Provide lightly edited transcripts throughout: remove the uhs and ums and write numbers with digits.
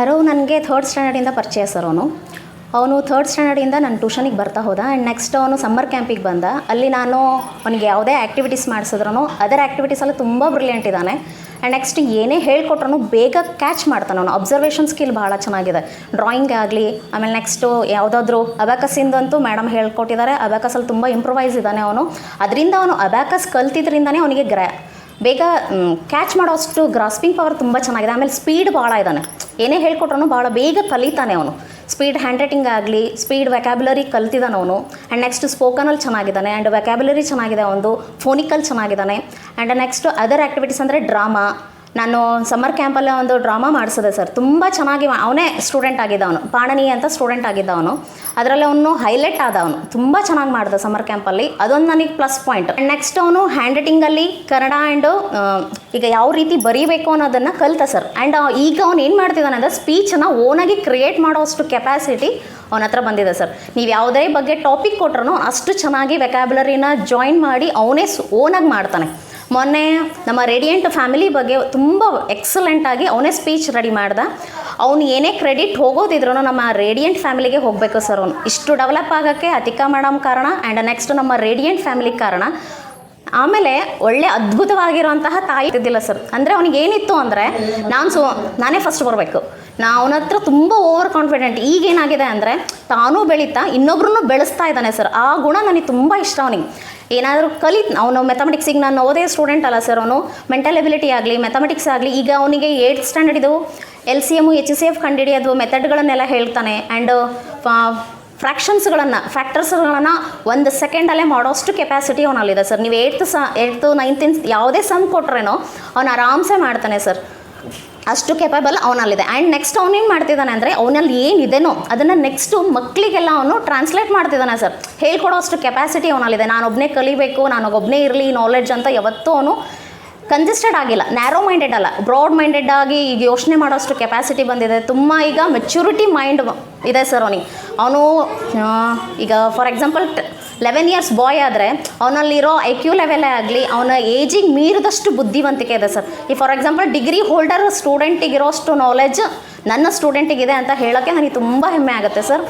ಅರವ್ ನನಗೆ ಥರ್ಡ್ ಸ್ಟ್ಯಾಂಡರ್ಡಿಂದ ಪರಿಚಯ ಸರ್ ಅವನು ಥರ್ಡ್ ಸ್ಟ್ಯಾಂಡರ್ಡಿಂದ ನಾನು ಟ್ಯೂಷನಿಗೆ ಬರ್ತಾ ಹೋದ ಆ್ಯಂಡ್ ನೆಕ್ಸ್ಟ್ ಅವನು ಸಮ್ಮರ್ ಕ್ಯಾಂಪಿಗೆ ಬಂದ. ಅಲ್ಲಿ ನಾನು ಅವನಿಗೆ ಯಾವುದೇ ಆ್ಯಕ್ಟಿವಿಟೀಸ್ ಮಾಡಿಸಿದ್ರೂ ಅದರ್ ಆ್ಯಕ್ಟಿವಿಟೀಸಲ್ಲಿ ತುಂಬ ಬ್ರಿಲಿಯಂಟ್ ಇದ್ದಾನೆ. ಆ್ಯಂಡ್ ನೆಕ್ಸ್ಟ್ ಏನೇ ಹೇಳ್ಕೊಟ್ರೂ ಬೇಗ ಕ್ಯಾಚ್ ಮಾಡ್ತಾನೆ ಅವನು. ಅಬ್ಸರ್ವೇಷನ್ ಸ್ಕಿಲ್ ಭಾಳ ಚೆನ್ನಾಗಿದೆ. ಡ್ರಾಯಿಂಗ್ ಆಗಲಿ, ಆಮೇಲೆ ನೆಕ್ಸ್ಟು ಯಾವುದಾದ್ರೂ ಅಬ್ಯಾಕಸ್ಸಿಂದಂತೂ ಮೇಡಮ್ ಹೇಳ್ಕೊಟ್ಟಿದ್ದಾರೆ. ಅಬ್ಯಾಕಸಲ್ಲಿ ತುಂಬ ಇಂಪ್ರೂವೈಸ್ ಇದ್ದಾನೆ ಅವನು. ಅದರಿಂದ ಅವನು ಅಬ್ಯಾಕಸ್ ಕಲ್ತಿದ್ರಿಂದನೇ ಅವನಿಗೆ ಬೇಗ ಕ್ಯಾಚ್ ಮಾಡೋಷ್ಟು ಗ್ರಾಸ್ಪಿಂಗ್ ಪವರ್ ತುಂಬ ಚೆನ್ನಾಗಿದೆ. ಆಮೇಲೆ ಸ್ಪೀಡ್ ಭಾಳ ಇದ್ದಾನೆ. ಏನೇ ಹೇಳ್ಕೊಟ್ರೂ ಭಾಳ ಬೇಗ ಕಲಿತಾನೆ ಅವನು. ಸ್ಪೀಡ್ ಹ್ಯಾಂಡ್ ರೈಟಿಂಗ್ ಆಗಲಿ, ಸ್ಪೀಡ್ ವ್ಯಾಕ್ಯಾಬ್ಯುಲರಿ ಕಲ್ತಿದ್ದಾನೆ ಅವನು. ಆ್ಯಂಡ್ ನೆಕ್ಸ್ಟ್ ಸ್ಪೋಕನಲ್ಲಿ ಚೆನ್ನಾಗಿದ್ದಾನೆ, ಆ್ಯಂಡ್ ವ್ಯಾಕ್ಯಾಬ್ಯುಲರಿ ಚೆನ್ನಾಗಿದೆ ಅವನು, ಫೋನಿಕಲ್ ಚೆನ್ನಾಗಿದ್ದಾನೆ. ಆ್ಯಂಡ್ ನೆಕ್ಸ್ಟ್ ಅದರ್ ಆ್ಯಕ್ಟಿವಿಟೀಸ್ ಅಂದರೆ ಡ್ರಾಮಾ. ನಾನು ಸಮ್ಮರ್ ಕ್ಯಾಂಪಲ್ಲೇ ಒಂದು ಡ್ರಾಮಾ ಮಾಡಿಸಿದೆ ಸರ್. ತುಂಬ ಚೆನ್ನಾಗಿ ಅವನೇ ಸ್ಟೂಡೆಂಟ್ ಆಗಿದ್ದ ಅವನು, ಪಾಣನಿ ಅಂತ ಸ್ಟೂಡೆಂಟ್ ಆಗಿದ್ದ ಅವನು. ಅದರಲ್ಲಿ ಅವನು ಹೈಲೈಟ್ ಆದ ಅವನು. ತುಂಬ ಚೆನ್ನಾಗಿ ಮಾಡಿದ ಸಮ್ಮರ್ ಕ್ಯಾಂಪಲ್ಲಿ. ಅದೊಂದು ನನಗೆ ಪ್ಲಸ್ ಪಾಯಿಂಟ್. ಆ್ಯಂಡ್ ನೆಕ್ಸ್ಟ್ ಅವನು ಹ್ಯಾಂಡ್ ರೈಟಿಂಗಲ್ಲಿ ಕನ್ನಡ ಆ್ಯಂಡು ಈಗ ಯಾವ ರೀತಿ ಬರೀಬೇಕು ಅನ್ನೋದನ್ನು ಕಲಿತ ಸರ್. ಆ್ಯಂಡ್ ಈಗ ಅವ್ನು ಏನು ಮಾಡ್ತಿದ್ದಾನೆ ಅಂದರೆ ಸ್ಪೀಚನ್ನು ಓನಾಗಿ ಕ್ರಿಯೇಟ್ ಮಾಡೋಷ್ಟು ಕೆಪಾಸಿಟಿ ಅವನ ಹತ್ರ ಬಂದಿದೆ ಸರ್. ನೀವು ಯಾವುದೇ ಬಗ್ಗೆ ಟಾಪಿಕ್ ಕೊಟ್ರೂ ಅಷ್ಟು ಚೆನ್ನಾಗಿ ವ್ಯಾಕ್ಯಾಬ್ಯುಲರಿನ ಜಾಯಿನ್ ಮಾಡಿ ಅವನೇ ಓನಾಗಿ ಮಾಡ್ತಾನೆ. ಮೊನ್ನೆ ನಮ್ಮ ರೇಡಿಯಂಟ್ ಫ್ಯಾಮಿಲಿ ಬಗ್ಗೆ ತುಂಬ ಎಕ್ಸಲೆಂಟಾಗಿ ಅವನೇ ಸ್ಪೀಚ್ ರೆಡಿ ಮಾಡ್ದ. ಅವನು ಏನೇ ಕ್ರೆಡಿಟ್ ಹೋಗೋದಿದ್ರು ನಮ್ಮ ರೇಡಿಯಂಟ್ ಫ್ಯಾಮಿಲಿಗೆ ಹೋಗಬೇಕು ಸರ್. ಅವನು ಇಷ್ಟು ಡೆವಲಪ್ ಆಗೋಕ್ಕೆ ಅತಿಕಾ ಮೇಡಮ್ ಕಾರಣ, ಆ್ಯಂಡ್ ನೆಕ್ಸ್ಟ್ ನಮ್ಮ ರೇಡಿಯಂಟ್ ಫ್ಯಾಮಿಲಿ ಕಾರಣ. ಆಮೇಲೆ ಒಳ್ಳೆ ಅದ್ಭುತವಾಗಿರೋಂತಹ ತಾಯಿ ಇದ್ದಿಲ್ಲ ಸರ್. ಅಂದರೆ ಅವ್ನಿಗೆ ಏನಿತ್ತು ಅಂದರೆ ನಾನೇ ಫಸ್ಟ್ ಬರಬೇಕು. ಅವನ ಹತ್ರ ತುಂಬ ಓವರ್ ಕಾನ್ಫಿಡೆಂಟ್. ಈಗೇನಾಗಿದೆ ಅಂದರೆ ತಾನೂ ಬೆಳೀತಾ ಇನ್ನೊಬ್ರನ್ನೂ ಬೆಳೆಸ್ತಾ ಇದ್ದಾನೆ ಸರ್. ಆ ಗುಣ ನನಗೆ ತುಂಬ ಇಷ್ಟ ಅವನಿಗೆ. ಏನಾದರೂ ಅವನು ಮ್ಯಾಥಮೆಟಿಕ್ಸಿಗೆ ನಾನು ಓದೇ ಸ್ಟೂಡೆಂಟ್ ಅಲ್ಲ ಸರ್. ಅವನು ಮೆಂಟಲ್ ಎಬಿಲಿಟಿ ಆಗಲಿ, ಮ್ಯಾಥಮೆಟಿಕ್ಸ್ ಆಗಲಿ, ಈಗ ಅವನಿಗೆ 8th ಸ್ಟ್ಯಾಂಡರ್ಡ್ ಇದು LCM HCF ಕಂಡುಹಿಡಿಯೋದು ಮೆಥಡ್ಗಳನ್ನೆಲ್ಲ ಹೇಳ್ತಾನೆ. ಆ್ಯಂಡ್ ಫ್ಯಾಕ್ಟರ್ಸ್ಗಳನ್ನು 1 ಸೆಕೆಂಡಲ್ಲೇ ಮಾಡೋಷ್ಟು ಕೆಪಾಸಿಟಿ ಅವನಲ್ಲಿದೆ ಸರ್. ನೀವು 8th 9th ಯಾವುದೇ ಸಮ್ ಕೊಟ್ರೇನೋ ಅವನು ಆರಾಮ್ಸೆ ಮಾಡ್ತಾನೆ ಸರ್. ಅಷ್ಟು ಕೆಪಬಲ್ ಅವನಲ್ಲಿದೆ. ಆ್ಯಂಡ್ ನೆಕ್ಸ್ಟ್ ಅವನೇನು ಮಾಡ್ತಿದ್ದಾನೆ ಅಂದರೆ ಅವನಲ್ಲಿ ಏನಿದೆನೋ ಅದನ್ನು ನೆಕ್ಸ್ಟು ಮಕ್ಕಳಿಗೆಲ್ಲ ಅವನು ಟ್ರಾನ್ಸ್ಲೇಟ್ ಮಾಡ್ತಿದ್ದಾನೆ ಸರ್. ಹೇಳ್ಕೊಡೋ ಅಷ್ಟು ಕೆಪಾಸಿಟಿ ಅವನಲ್ಲಿದೆ. ನಾನೊಬ್ಬನೇ ಕಲಿಬೇಕು, ನಾನೊಬ್ಬನೇ ಇರಲಿ ನಾಲೆಡ್ಜ್ ಅಂತ ಯಾವತ್ತೂ ಅವನು ಕಂಜೆಸ್ಟೆಡ್ ಆಗಿಲ್ಲ. ನ್ಯಾರೋ ಮೈಂಡೆಡ್ ಅಲ್ಲ, ಬ್ರಾಡ್ ಮೈಂಡೆಡ್ ಆಗಿ ಈಗ ಯೋಚನೆ ಮಾಡೋಷ್ಟು ಕೆಪಾಸಿಟಿ ಬಂದಿದೆ. ತುಂಬ ಈಗ ಮೆಚ್ಯೂರಿಟಿ ಮೈಂಡ್ ಇದೆ ಸರ್ ಅವನಿಗೆ. ಅವನು ಈಗ ಫಾರ್ ಎಕ್ಸಾಂಪಲ್ 11 ಇಯರ್ಸ್ ಬಾಯ್ ಆದರೆ ಅವನಲ್ಲಿರೋ IQ ಲೆವೆಲೇ ಆಗಲಿ, ಅವನ ಏಜಿಗೆ ಮೀರಿದಷ್ಟು ಬುದ್ಧಿವಂತಿಕೆ ಇದೆ ಸರ್. ಈ ಫಾರ್ ಎಕ್ಸಾಂಪಲ್ ಡಿಗ್ರಿ ಹೋಲ್ಡರ್ ಸ್ಟೂಡೆಂಟಿಗಿರೋಷ್ಟು ನಾಲೆಜ್ ನನ್ನ ಸ್ಟೂಡೆಂಟಿಗಿದೆ ಅಂತ ಹೇಳೋಕ್ಕೆ ನನಗೆ ತುಂಬ ಹೆಮ್ಮೆ ಆಗುತ್ತೆ ಸರ್.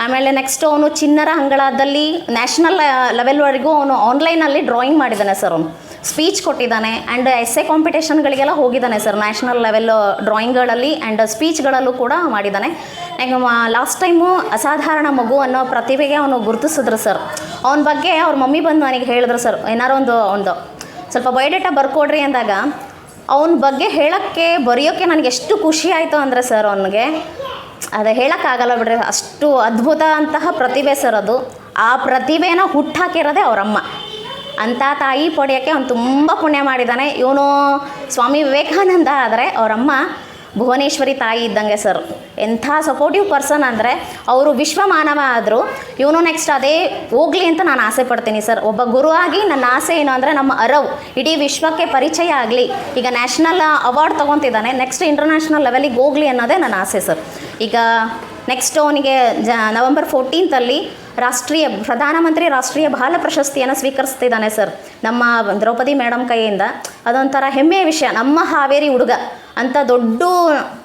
ಆಮೇಲೆ ನೆಕ್ಸ್ಟ್ ಅವನು ಚಿನ್ನರ ಅಂಗಳದಲ್ಲಿ ನ್ಯಾಷನಲ್ ಲೆವೆಲ್ವರೆಗೂ ಅವನು ಆನ್ಲೈನಲ್ಲಿ ಡ್ರಾಯಿಂಗ್ ಮಾಡಿದ್ದಾನೆ ಸರ್. ಅವನು ಸ್ಪೀಚ್ ಕೊಟ್ಟಿದ್ದಾನೆ. ಆ್ಯಂಡ್ ಎಸ್ಸೆ ಕಾಂಪಿಟೇಷನ್ಗಳಿಗೆಲ್ಲ ಹೋಗಿದ್ದಾನೆ ಸರ್, ನ್ಯಾಷನಲ್ ಲೆವೆಲ್ ಡ್ರಾಯಿಂಗ್ಗಳಲ್ಲಿ ಆ್ಯಂಡ್ ಸ್ಪೀಚ್ಗಳಲ್ಲೂ ಕೂಡ ಮಾಡಿದ್ದಾನೆ. ಲಾಸ್ಟ್ ಟೈಮು ಅಸಾಧಾರಣ ಮಗು ಅನ್ನೋ ಪ್ರತಿಭೆಗೆ ಅವನು ಗುರುತಿಸಿದ್ರು ಸರ್. ಅವನ ಬಗ್ಗೆ ಅವ್ರ ಮಮ್ಮಿ ಬಂದು ನನಗೆ ಹೇಳಿದ್ರು ಸರ್, ಏನಾರು ಒಂದು ಸ್ವಲ್ಪ ಬಯೋಡೇಟಾ ಬರ್ಕೊಡ್ರಿ ಅಂದಾಗ ಅವನ ಬಗ್ಗೆ ಬರೆಯೋಕ್ಕೆ ನನಗೆ ಎಷ್ಟು ಖುಷಿ ಆಯಿತು ಅಂದರೆ ಸರ್, ಅವನಿಗೆ ಅದು ಹೇಳೋಕ್ಕಾಗಲ್ಲ ಬಿಡ್ರಿ, ಅಷ್ಟು ಅದ್ಭುತ ಅಂತಹ ಪ್ರತಿಭೆ ಸರ್ ಅದು. ಆ ಪ್ರತಿಭೆನ ಹುಟ್ಟಾಕಿರೋದೇ ಅವರಮ್ಮ. ಅಂಥ ತಾಯಿ ಪಡೆಯೋಕ್ಕೆ ಅವನು ತುಂಬ ಪುಣ್ಯ ಮಾಡಿದ್ದಾನೆ. ಇವನು ಸ್ವಾಮಿ ವಿವೇಕಾನಂದ ಆದರೆ ಅವರಮ್ಮ ಭುವನೇಶ್ವರಿ ತಾಯಿ ಇದ್ದಂಗೆ ಸರ್. ಎಂಥ ಸಪೋರ್ಟಿವ್ ಪರ್ಸನ್ ಅಂದರೆ ಅವರು ವಿಶ್ವಮಾನವ ಆದರು. ಇವನು ನೆಕ್ಸ್ಟ್ ಅದೇ ಹೋಗಲಿ ಅಂತ ನಾನು ಆಸೆ ಪಡ್ತೀನಿ ಸರ್. ಒಬ್ಬ ಗುರುವಾಗಿ ನನ್ನ ಆಸೆ ಏನು ಅಂದರೆ ನಮ್ಮ ಅರವ್ ಇಡೀ ವಿಶ್ವಕ್ಕೆ ಪರಿಚಯ ಆಗಲಿ. ಈಗ ನ್ಯಾಷನಲ್ ಅವಾರ್ಡ್ ತೊಗೊತಿದ್ದಾನೆ, ನೆಕ್ಸ್ಟ್ ಇಂಟರ್ನ್ಯಾಷನಲ್ ಲೆವೆಲಿಗೆ ಹೋಗಲಿ ಅನ್ನೋದೇ ನನ್ನ ಆಸೆ ಸರ್. ಈಗ ನೆಕ್ಸ್ಟ್ ಅವನಿಗೆ November 14th ಪ್ರಧಾನಮಂತ್ರಿ ರಾಷ್ಟ್ರೀಯ ಬಾಲ ಪ್ರಶಸ್ತಿಯನ್ನು ಸ್ವೀಕರಿಸ್ತಿದ್ದಾನೆ ಸರ್, ನಮ್ಮ ದ್ರೌಪದಿ ಮೇಡಮ್ ಕೈಯಿಂದ. ಅದೊಂಥರ ಹೆಮ್ಮೆಯ ವಿಷಯ. ನಮ್ಮ ಹಾವೇರಿ ಹುಡುಗ ಅಂತ ದೊಡ್ಡ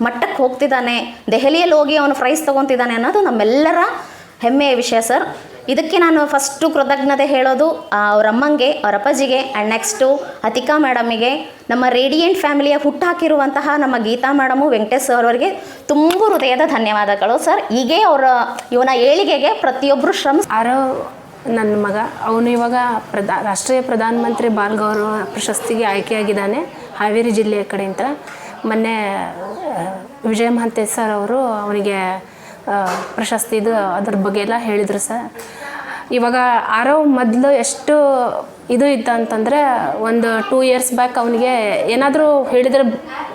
ಮಟ್ಟಕ್ಕೆ ಹೋಗ್ತಿದ್ದಾನೆ, ದೆಹಲಿಯಲ್ಲಿ ಹೋಗಿ ಅವನು ಪ್ರೈಸ್ ತೊಗೊತಿದ್ದಾನೆ ಅನ್ನೋದು ನಮ್ಮೆಲ್ಲರ ಹೆಮ್ಮೆಯ ವಿಷಯ ಸರ್. ಇದಕ್ಕೆ ನಾನು ಫಸ್ಟು ಕೃತಜ್ಞತೆ ಹೇಳೋದು ಅವರಮ್ಮಂಗೆ, ಅವರ ಅಪ್ಪಾಜಿಗೆ, ಆ್ಯಂಡ್ ನೆಕ್ಸ್ಟು ಅತಿಕಾ ಮೇಡಮಿಗೆ, ನಮ್ಮ ರೇಡಿಯಂಟ್ ಫ್ಯಾಮಿಲಿಯ ಹುಟ್ಟಾಕಿರುವಂತಹ ನಮ್ಮ ಗೀತಾ ಮೇಡಮು, ವೆಂಕಟೇಶ್ ಸರ್ ಅವರಿಗೆ ತುಂಬ ಹೃದಯದ ಧನ್ಯವಾದಗಳು ಸರ್. ಹೀಗೆ ಇವನ ಏಳಿಗೆಗೆ ಪ್ರತಿಯೊಬ್ಬರು ನನ್ನ ಮಗ ಅವನು ಇವಾಗ ರಾಷ್ಟ್ರೀಯ ಪ್ರಧಾನಮಂತ್ರಿ ಬಾಲ ಗೌರವ ಪ್ರಶಸ್ತಿಗೆ ಆಯ್ಕೆಯಾಗಿದ್ದಾನೆ ಹಾವೇರಿ ಜಿಲ್ಲೆಯ ಕಡೆಯಿಂದ. ಮೊನ್ನೆ ವಿಜಯ ಮಹಾಂತೇಶ್ ಸರ್ ಅವರು ಅವನಿಗೆ ಪ್ರಶಸ್ತಿದು ಅದ್ರ ಬಗ್ಗೆ ಎಲ್ಲ ಹೇಳಿದರು ಸರ್. ಇವಾಗ ಮೊದಲು ಎಷ್ಟು ಇದು ಇತ್ತು ಅಂತಂದರೆ ಒಂದು 2 years ಬ್ಯಾಕ್ ಅವನಿಗೆ ಏನಾದರೂ ಹೇಳಿದರೆ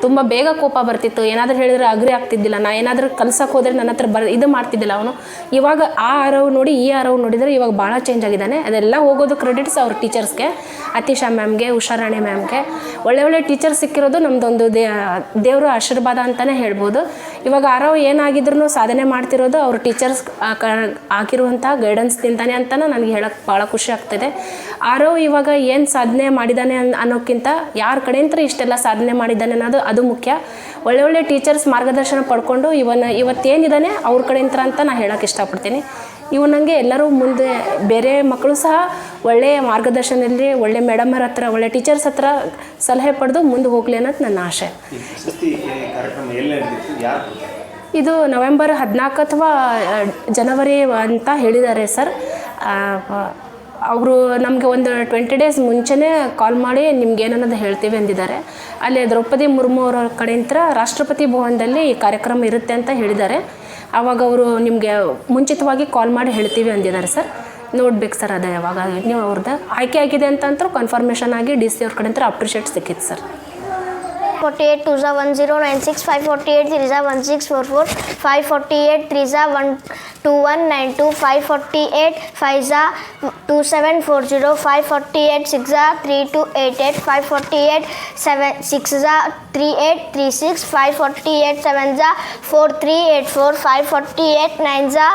ತುಂಬ ಬೇಗ ಕೋಪ ಬರ್ತಿತ್ತು. ಏನಾದರೂ ಹೇಳಿದರೆ ಅಗ್ರಿ ಆಗ್ತಿದ್ದಿಲ್ಲ. ನಾ ಏನಾದರೂ ಕಲ್ಸಕ್ಕೆ ಹೋದರೆ ನನ್ನ ಹತ್ರ ಇದು ಮಾಡ್ತಿದ್ದಿಲ್ಲ ಅವನು. ಇವಾಗ ಆ ನೋಡಿ ಈ ನೋಡಿದರೆ ಇವಾಗ ಭಾಳ ಚೇಂಜ್ ಆಗಿದ್ದಾನೆ. ಅದೆಲ್ಲ ಹೋಗೋದು ಕ್ರೆಡಿಟ್ಸ್ ಅವ್ರ ಟೀಚರ್ಸ್ಗೆ, ಅತಿಶಾ ಮ್ಯಾಮ್ಗೆ, ಉಷಾರಾಣಿ ಮ್ಯಾಮ್ಗೆ. ಒಳ್ಳೆ ಟೀಚರ್ಸ್ ಸಿಕ್ಕಿರೋದು ನಮ್ಮದೊಂದು ದೇವರ ಆಶೀರ್ವಾದ ಅಂತಲೇ ಹೇಳ್ಬೋದು. ಇವಾಗ ಏನಾಗಿದ್ರು ಸಾಧನೆ ಮಾಡ್ತಿರೋದು ಅವ್ರ ಟೀಚರ್ಸ್ ಹಾಕಿರುವಂಥ ಗೈಡೆನ್ಸ್ದಿಂದಾನೆ ಅಂತಲೇ ನನಗೆ ಹೇಳೋಕ್ಕೆ ಭಾಳ ಖುಷಿ ಆಗ್ತಿದೆ. ಆರವ್ ಇವಾಗ ಏನು ಸಾಧನೆ ಮಾಡಿದ್ದಾನೆ ಅನ್ನೋಕ್ಕಿಂತ ಯಾರ ಕಡೆಯಿಂದ ಇಷ್ಟೆಲ್ಲ ಸಾಧನೆ ಮಾಡಿದ್ದಾನೆ ಅನ್ನೋದು ಅದು ಮುಖ್ಯ. ಒಳ್ಳೆ ಟೀಚರ್ಸ್ ಮಾರ್ಗದರ್ಶನ ಪಡ್ಕೊಂಡು ಇವತ್ತೇನಿದ್ದಾನೆ ಅವ್ರ ಕಡೆಯಿಂದ ಅಂತ ನಾನು ಹೇಳೋಕ್ಕೆ ಇಷ್ಟಪಡ್ತೀನಿ. ಇವನಂಗೆ ಎಲ್ಲರೂ ಮುಂದೆ ಬೇರೆ ಮಕ್ಕಳು ಸಹ ಒಳ್ಳೆಯ ಮಾರ್ಗದರ್ಶನದಲ್ಲಿ ಒಳ್ಳೆ ಮೇಡಮರ ಹತ್ರ ಒಳ್ಳೆ ಟೀಚರ್ಸ್ ಹತ್ರ ಸಲಹೆ ಪಡೆದು ಮುಂದೆ ಹೋಗಲಿ ಅನ್ನೋದು ನನ್ನ ಆಶೆ. ಇದು ನವೆಂಬರ್ 14 ಅಥವಾ ಜನವರಿ ಅಂತ ಹೇಳಿದ್ದಾರೆ ಸರ್. ಅವರು ನಮಗೆ ಒಂದು 20 ಡೇಸ್ ಮುಂಚೆನೇ ಕಾಲ್ ಮಾಡಿ ನಿಮ್ಗೆ ಏನನ್ನೋದು ಹೇಳ್ತೀವಿ ಅಂದಿದ್ದಾರೆ. ಅಲ್ಲಿ ದ್ರೌಪದಿ ಮುರ್ಮು ಅವರ ಕಡೆಯಿಂದ ರಾಷ್ಟ್ರಪತಿ ಭವನದಲ್ಲಿ ಈ ಕಾರ್ಯಕ್ರಮ ಇರುತ್ತೆ ಅಂತ ಹೇಳಿದ್ದಾರೆ. ಆವಾಗ ಅವರು ನಿಮಗೆ ಮುಂಚಿತವಾಗಿ ಕಾಲ್ ಮಾಡಿ ಹೇಳ್ತೀವಿ ಅಂದಿದ್ದಾರೆ ಸರ್. ನೋಡ್ಬೇಕು ಸರ್ ಅದೇ ಯಾವಾಗ ನೀವು ಅವ್ರದ್ದು ಆಯ್ಕೆ ಆಗಿದೆ ಅಂತ ಕನ್ಫರ್ಮೇಷನ್ ಆಗಿ DC ಅವ್ರ ಕಡೆಯಿಂದ ಅಪ್ರಿಷಿಯೇಟ್ ಸಿಕ್ಕಿತ್ತು ಸರ್. 48 2 1096 548 3 1644 548 3 2192 548 5 2740 548 6 3288 548 6 3836 548 7 4384 548 9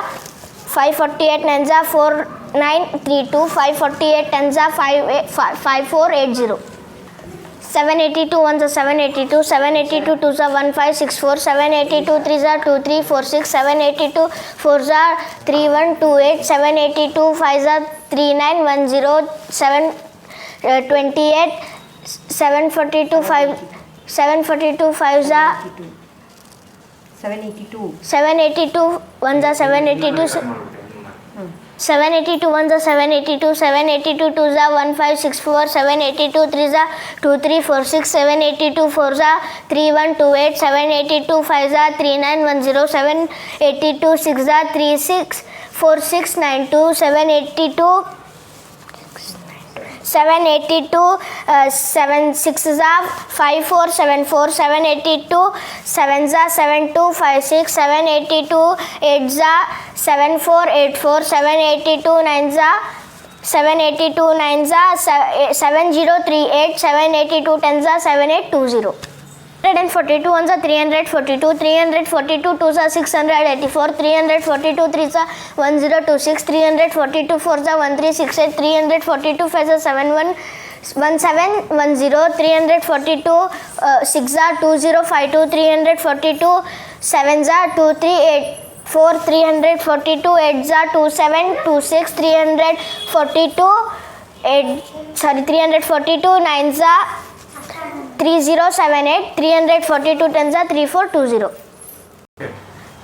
548 9 4932 548 10 5480 782 1 782 782 2 1564 782 3 2346 782 4 3128 782 5 3910 728 742 5 742 5 782 1 782 782 1 782 782 2 1564 782 3 2346 782 4 3128 782 5 3910 782 6 36 4692 782 782 7 6 5474 782 7 7256 782 8 7484 782 9 782 9 7038 782 10 7820 342 1 342 342 2 684 342 3 1026 342 4 1368 342 5 71 1710 342 6 2052 342 7 238 4 342 8 2726 342 342 9 3078 342 10 3420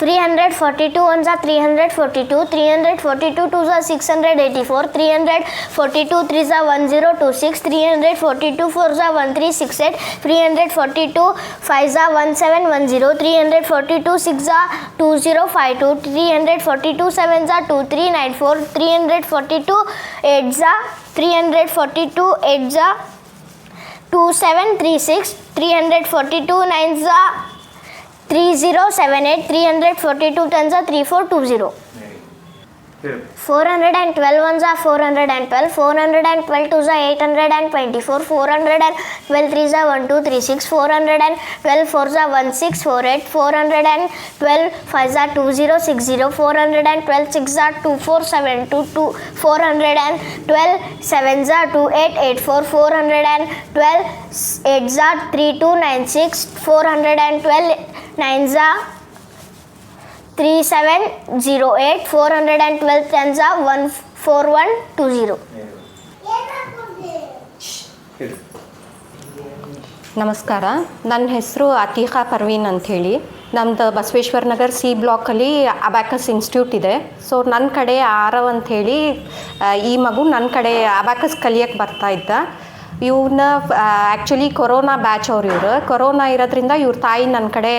342 1 342 342 2 684 342 3 1026 342 4 1368 342 5 1710 342 6 2052 342 7 2394 342 8 342 8 2736 342 9 3078 342 10 3420 412 1 412 412 2 824 412 3 1236 412 4 1648 412 5 2060 412 6 2472 412 7 2884 412 8 3296 412 9 3708 412 10 14120 ನಮಸ್ಕಾರ, ನನ್ನ ಹೆಸರು ಅತೀಖಾ ಪರ್ವೀನ್ ಅಂಥೇಳಿ. ನಮ್ಮದು ಬಸವೇಶ್ವರ ನಗರ್ C ಬ್ಲಾಕಲ್ಲಿ ಅಬ್ಯಾಕಸ್ ಇನ್ಸ್ಟಿಟ್ಯೂಟ್ ಇದೆ. ಸೊ ನನ್ನ ಕಡೆ ಆರವ್ ಅಂಥೇಳಿ ಈ ಮಗು ನನ್ನ ಕಡೆ ಅಬ್ಯಾಕಸ್ ಕಲಿಯೋಕ್ಕೆ ಬರ್ತಾಯಿದ್ದ. ಇವನ್ನ ಆ್ಯಕ್ಚುಲಿ ಕೊರೋನಾ ಬ್ಯಾಚ್ ಇವರು ಕೊರೋನಾ ಇರೋದ್ರಿಂದ ಇವ್ರ ತಾಯಿ ನನ್ನ ಕಡೆ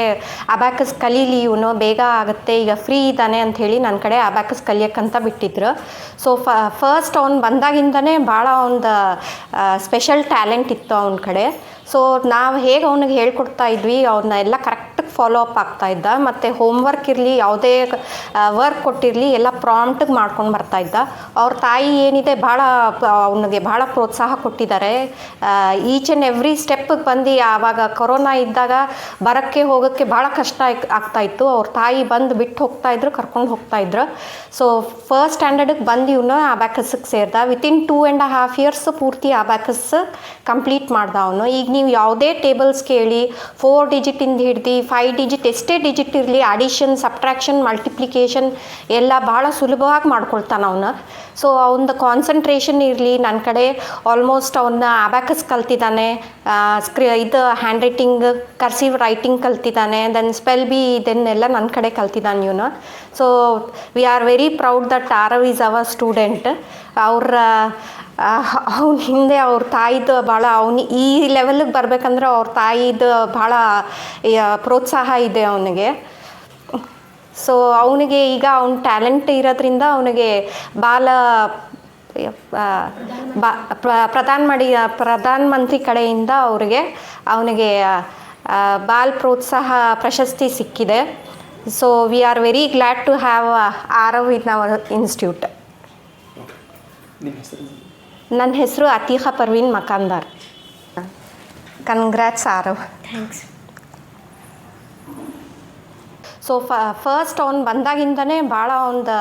ಅಬ್ಯಾಕಸ್ ಕಲೀಲಿ, ಇವನು ಬೇಗ ಆಗುತ್ತೆ, ಈಗ ಫ್ರೀ ಇದ್ದಾನೆ ಅಂಥೇಳಿ ನನ್ನ ಕಡೆ ಅಬ್ಯಾಕಸ್ ಕಲಿಯೋಕ್ಕಂತ ಬಿಟ್ಟಿದ್ರು. ಸೊ ಫಸ್ಟ್ ಅವ್ನು ಬಂದಾಗಿಂದನೇ ಭಾಳ ಒಂದು ಸ್ಪೆಷಲ್ ಟ್ಯಾಲೆಂಟ್ ಇತ್ತು ಅವನ ಕಡೆ. ಸೊ ನಾವು ಹೇಗೆ ಅವ್ನಿಗೆ ಹೇಳ್ಕೊಡ್ತಾ ಇದ್ವಿ, ಅವನ್ನ ಎಲ್ಲ ಕರೆಕ್ಟ್ ಫಾಲೋ ಅಪ್ ಆಗ್ತಾ ಇದ್ದ, ಮತ್ತು ಹೋಮ್ವರ್ಕ್ ಇರಲಿ ಯಾವುದೇ ವರ್ಕ್ ಕೊಟ್ಟಿರಲಿ ಎಲ್ಲ ಪ್ರಾಂಪ್ಟಿಗೆ ಮಾಡ್ಕೊಂಡು ಬರ್ತಾ ಇದ್ದ. ಅವ್ರ ತಾಯಿ ಏನಿದೆ ಭಾಳ ಅವನಿಗೆ ಭಾಳ ಪ್ರೋತ್ಸಾಹ ಕೊಟ್ಟಿದ್ದಾರೆ. ಈಚ್ ಆ್ಯಂಡ್ ಎವ್ರಿ ಸ್ಟೆಪ್ಪಿಗೆ ಬಂದು ಆವಾಗ ಕೊರೋನಾ ಇದ್ದಾಗ ಬರೋಕ್ಕೆ ಹೋಗೋಕ್ಕೆ ಭಾಳ ಕಷ್ಟ ಆಗ್ತಾಯಿತ್ತು. ಅವ್ರ ತಾಯಿ ಬಂದು ಬಿಟ್ಟು ಹೋಗ್ತಾಯಿದ್ರು, ಕರ್ಕೊಂಡು ಹೋಗ್ತಾಯಿದ್ರು. ಸೊ ಫಸ್ಟ್ ಸ್ಟ್ಯಾಂಡರ್ಡಿಗೆ ಬಂದು ಇವನು ಅಬ್ಯಾಕಸ್ಸಿಗೆ ಸೇರಿದ. ವಿತಿನ್ 2.5 years ಪೂರ್ತಿ ಅಬ್ಯಾಕಸ್ ಕಂಪ್ಲೀಟ್ ಮಾಡ್ದ ಅವನು. ಈಗ ನೀವು ಯಾವುದೇ ಟೇಬಲ್ಸ್ ಕೇಳಿ 4 ಡಿಜಿಟಿಂದ ಹಿಡ್ದು 5 ಡಿಜಿಟ್ ಎಷ್ಟೇ ಡಿಜಿಟ್ ಇರಲಿ, ಅಡಿಷನ್, ಸಬ್ಟ್ರಾಕ್ಷನ್, ಮಲ್ಟಿಪ್ಲಿಕೇಶನ್ ಎಲ್ಲ ಭಾಳ ಸುಲಭವಾಗಿ ಮಾಡ್ಕೊಳ್ತಾನೆ ಅವನು. ಸೊ ಅವನದು ಕಾನ್ಸಂಟ್ರೇಷನ್ ಇರಲಿ ನನ್ನ ಕಡೆ. ಆಲ್ಮೋಸ್ಟ್ ಅವನ್ನ ಅಬ್ಯಾಕಸ್ ಕಲ್ತಿದ್ದಾನೆ, ಇದು ಹ್ಯಾಂಡ್ ರೈಟಿಂಗ್, ಕರ್ಸಿವ್ ರೈಟಿಂಗ್ ಕಲ್ತಿದ್ದಾನೆ, ದೆನ್ ಸ್ಪೆಲ್ ಬಿ ಇದನ್ನೆಲ್ಲ ನನ್ನ ಕಡೆ ಕಲ್ತಿದ್ದಾನೆ ಇವನು. So we are very proud that Aarav is our student. ಅವ್ನ ಹಿಂದೆ ಅವ್ರ ತಾಯಿದು ಭಾಳ ಈ ಲೆವೆಲಿಗೆ ಬರ್ಬೇಕಂದ್ರೆ ಅವ್ರ ತಾಯಿದು ಭಾಳ ಪ್ರೋತ್ಸಾಹ ಇದೆ ಅವನಿಗೆ. ಸೊ ಅವನಿಗೆ ಈಗ ಅವ್ನ ಟ್ಯಾಲೆಂಟ್ ಇರೋದ್ರಿಂದ ಅವನಿಗೆ ಪ್ರಧಾನ ಮಂತ್ರಿ ಕಡೆಯಿಂದ ಅವನಿಗೆ ಬಾಲ್ ಪ್ರೋತ್ಸಾಹ ಪ್ರಶಸ್ತಿ ಸಿಕ್ಕಿದೆ. So we are very glad to have Aarav in our institute. ನನ್ನ ಹೆಸರು Atiqa Parveen Makandar. Congrats Aarav. Thanks. So first ಅವ್ನು ಬಂದಾಗಿಂದನೇ ಭಾಳ ಒಂದು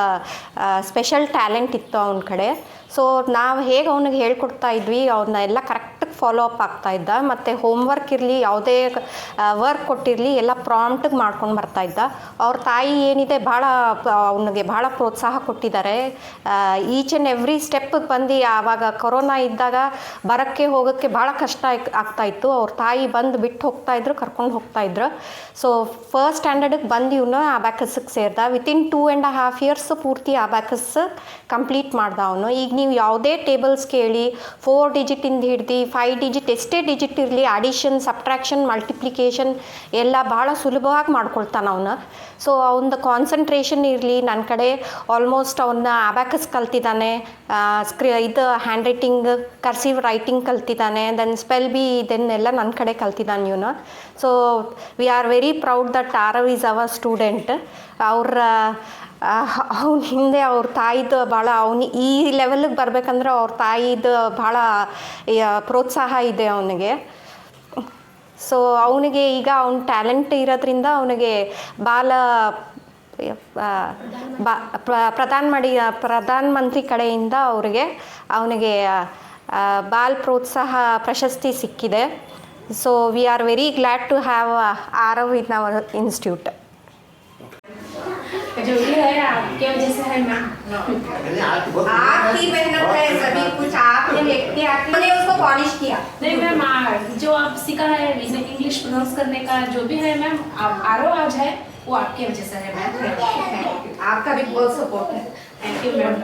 ಸ್ಪೆಷಲ್ ಟ್ಯಾಲೆಂಟ್ ಇತ್ತು ಅವನ ಕಡೆ. ಸೊ ನಾವು ಹೇಗೆ ಅವ್ನಿಗೆ ಹೇಳ್ಕೊಡ್ತಾ ಇದ್ವಿ ಅವನ್ನ ಎಲ್ಲ ಕರೆಕ್ಟಾಗಿ ಫಾಲೋ ಅಪ್ ಆಗ್ತಾಯಿದ್ದ. ಮತ್ತು ಹೋಮ್ವರ್ಕ್ ಇರಲಿ ಯಾವುದೇ ವರ್ಕ್ ಕೊಟ್ಟಿರಲಿ ಎಲ್ಲ ಪ್ರಾಂಪ್ಟಿಗೆ ಮಾಡ್ಕೊಂಡು ಬರ್ತಾಯಿದ್ದ. ಅವ್ರ ತಾಯಿ ಏನಿದೆ ಅವನಿಗೆ ಭಾಳ ಪ್ರೋತ್ಸಾಹ ಕೊಟ್ಟಿದ್ದಾರೆ. ಈಚ್ ಆ್ಯಂಡ್ ಎವ್ರಿ ಸ್ಟೆಪ್ಪಿಗೆ ಬಂದು ಆವಾಗ ಕೊರೋನಾ ಇದ್ದಾಗ ಬರೋಕ್ಕೆ ಹೋಗೋಕ್ಕೆ ಭಾಳ ಕಷ್ಟ ಆಗ್ತಾಯಿತ್ತು. ಅವ್ರ ತಾಯಿ ಬಂದು ಬಿಟ್ಟು ಹೋಗ್ತಾಯಿದ್ರು, ಕರ್ಕೊಂಡು ಹೋಗ್ತಾಯಿದ್ರು. ಸೊ ಫಸ್ಟ್ ಸ್ಟ್ಯಾಂಡರ್ಡಿಗೆ ಬಂದು ಇವನು ಅಬ್ಯಾಕಸ್ಸಿಗೆ ಸೇರಿದ. ವಿತಿನ್ 2.5 years ಪೂರ್ತಿ ಅಬ್ಯಾಕಸ್ ಕಂಪ್ಲೀಟ್ ಮಾಡ್ದ ಅವನು. ಈಗ ನೀವು ಯಾವುದೇ ಟೇಬಲ್ಸ್ ಕೇಳಿ 4 ಡಿಜಿಟಿಂದ ಹಿಡ್ದು 5 ಡಿಜಿಟ್ ಎಷ್ಟೇ ಡಿಜಿಟ್ ಇರಲಿ, ಅಡಿಷನ್, ಸಬ್ಟ್ರಾಕ್ಷನ್, ಮಲ್ಟಿಪ್ಲಿಕೇಶನ್ ಎಲ್ಲ ಭಾಳ ಸುಲಭವಾಗಿ ಮಾಡ್ಕೊಳ್ತಾನೆ ಅವನು. ಸೊ ಅವನದು ಕಾನ್ಸಂಟ್ರೇಷನ್ ಇರಲಿ ನನ್ನ ಕಡೆ. ಆಲ್ಮೋಸ್ಟ್ ಅವನ್ನ ಅಬ್ಯಾಕಸ್ ಕಲ್ತಿದ್ದಾನೆ, ಇದು ಹ್ಯಾಂಡ್ ರೈಟಿಂಗ್, ಕರ್ಸಿವ್ ರೈಟಿಂಗ್ ಕಲ್ತಿದ್ದಾನೆ, ದೆನ್ ಸ್ಪೆಲ್ ಬಿ ಇದನ್ನೆಲ್ಲ ನನ್ನ ಕಡೆ ಕಲ್ತಿದ್ದಾನೆ ಇವನು. So we are very proud that Aarav is our student. ಅವ್ನ ಹಿಂದೆ ಅವ್ರ ತಾಯಿದು ಭಾಳ ಈ ಲೆವೆಲಿಗೆ ಬರ್ಬೇಕಂದ್ರೆ ಅವ್ರ ತಾಯಿದು ಭಾಳ ಪ್ರೋತ್ಸಾಹ ಇದೆ ಅವನಿಗೆ. ಸೊ ಅವನಿಗೆ ಈಗ ಅವ್ನ ಟ್ಯಾಲೆಂಟ್ ಇರೋದ್ರಿಂದ ಅವನಿಗೆ ಪ್ರಧಾನ ಮಂತ್ರಿ ಕಡೆಯಿಂದ ಅವನಿಗೆ ಬಾಲ್ ಪ್ರೋತ್ಸಾಹ ಪ್ರಶಸ್ತಿ ಸಿಕ್ಕಿದೆ. So we are very glad to have Aarav in our institute. जो भी है आपके वजह से है मैम। आपकी मेहनत है, सभी कुछ आपने व्यक्ति आपने उसको पॉलिश किया. नहीं मैम, जो आप सीखा है इंग्लिश प्रोनाउंस करने का जो भी है मैम, आरव आज है वो आपकी वजह से है मैम. आपका भी बहुत सपोर्ट है. Thank you ma'am.